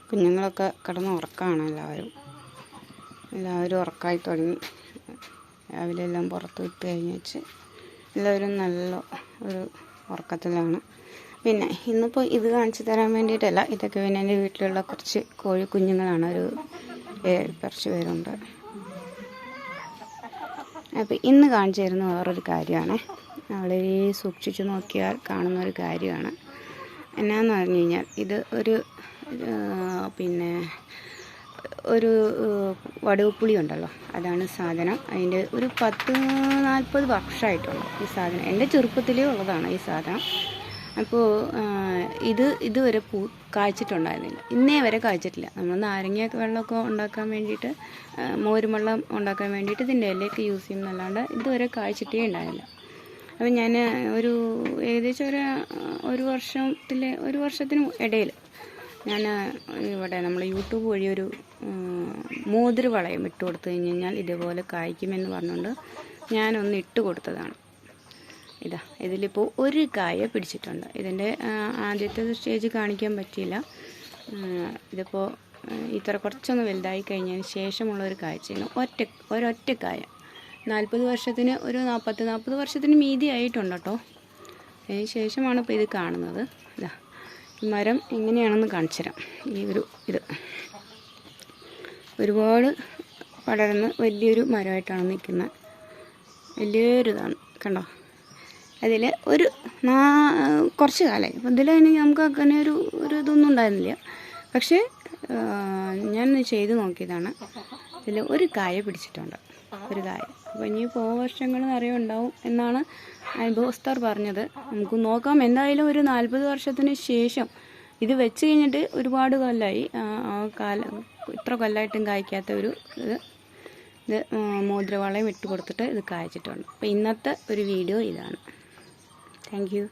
കുഞ്ഞുങ്ങളൊക്കെ കിടന്ന് ഉറക്കമാണ് എല്ലാവരും ഉറക്കമായി തുടങ്ങി. രാവിലെ എല്ലാം പുറത്ത് വിട്ട് കഴിഞ്ഞ് എല്ലാവരും നല്ല ഒരു ഉറക്കത്തിലാണ്. പിന്നെ ഇന്നിപ്പോൾ ഇത് കാണിച്ചു തരാൻ വേണ്ടിയിട്ടല്ല, ഇതൊക്കെ പിന്നെ എൻ്റെ വീട്ടിലുള്ള കുറച്ച് കോഴി കുഞ്ഞുങ്ങളാണ്. കുറച്ച് പേരുണ്ട്. അപ്പോൾ ഇന്ന് കാണിച്ചു തരുന്ന വേറൊരു കാര്യമാണ്, വളരെ സൂക്ഷിച്ച് നോക്കിയാൽ കാണുന്നൊരു കാര്യമാണ്. എന്നാന്ന് പറഞ്ഞു കഴിഞ്ഞാൽ ഇത് ഒരു വടുവപ്പുളി ഉണ്ടല്ലോ, അതാണ് സാധനം. അതിൻ്റെ ഒരു 10-40 വർഷമായിട്ടുള്ളൂ ഈ സാധനം. എൻ്റെ ചെറുപ്പത്തിലേ ഉള്ളതാണ് ഈ സാധനം. അപ്പോൾ ഇതുവരെ കായ്ച്ചിട്ടുണ്ടായിരുന്നില്ല, ഇന്നേ വരെ കായ്ച്ചിട്ടില്ല. നമ്മൾ നാരങ്ങയൊക്കെ വെള്ളമൊക്കെ ഉണ്ടാക്കാൻ വേണ്ടിയിട്ട്, മോരും വെള്ളം ഉണ്ടാക്കാൻ വേണ്ടിയിട്ട് ഇതിൻ്റെ ഇലയൊക്കെ യൂസ് ചെയ്യുന്നതല്ലാണ്ട് ഇതുവരെ കായ്ച്ചിട്ടേ ഉണ്ടായില്ല. അപ്പോൾ ഞാൻ ഏകദേശം ഒരു വർഷത്തിന് ഇടയിൽ ഞാൻ ഇവിടെ നമ്മൾ യൂട്യൂബ് വഴി ഒരു മോതിര വളയം ഇട്ട് കൊടുത്തു കഴിഞ്ഞാൽ ഇതേപോലെ കായ്ക്കുമെന്ന് പറഞ്ഞുകൊണ്ട് ഞാനൊന്ന് ഇട്ട് കൊടുത്തതാണ്. ഇതിലിപ്പോൾ ഒരു കായ പിടിച്ചിട്ടുണ്ട്. ഇതിൻ്റെ ആദ്യത്തെ സ്റ്റേജ് കാണിക്കാൻ പറ്റിയില്ല. ഇതിപ്പോൾ ഇത്ര കുറച്ചൊന്ന് വലുതായി കഴിഞ്ഞതിന് ശേഷമുള്ള ഒരു കാഴ്ചയാണ്. ഒരൊറ്റ കായ 40 വർഷത്തിന് ഒരു 40 വർഷത്തിന് മീതി ആയിട്ടുണ്ട് കേട്ടോ. അതിന് ശേഷമാണ് ഇപ്പോൾ ഇത് കാണുന്നത്. ഈ മരം എങ്ങനെയാണെന്ന് കാണിച്ചു തരാം. ഇത് ഒരുപാട് പടർന്ന് വലിയൊരു മരമായിട്ടാണ് നിൽക്കുന്നത്. വലിയൊരിതാണ് കണ്ടോ. അതിൽ കുറച്ച് കാലമായി. അപ്പോൾ ഇതിൽ നമുക്ക് അങ്ങനെ ഒരു ഇതൊന്നും ഉണ്ടായിരുന്നില്ല. പക്ഷേ ഞാൻ ചെയ്ത് നോക്കിയതാണ്. ഇതിൽ ഒരു കായ പിടിച്ചിട്ടുണ്ട്, ഒരു കായ. അപ്പോൾ ഇനി വർഷങ്ങൾ നിറയെ ഉണ്ടാവും എന്നാണ് അനുഭവസ്ഥർ പറഞ്ഞത്. നമുക്ക് നോക്കാം. എന്തായാലും ഒരു 40 വർഷത്തിന് ശേഷം ഇത് വെച്ച് കഴിഞ്ഞിട്ട് ഒരുപാട് കൊല്ലമായി. ഇത്ര കൊല്ലമായിട്ടും കായ്ക്കാത്ത ഇത് മോതിരവളയം ഇട്ട് കൊടുത്തിട്ട് ഇത് കായ്ച്ചിട്ടുണ്ട്. അപ്പോൾ ഇന്നത്തെ ഒരു വീഡിയോ ഇതാണ്. Thank you.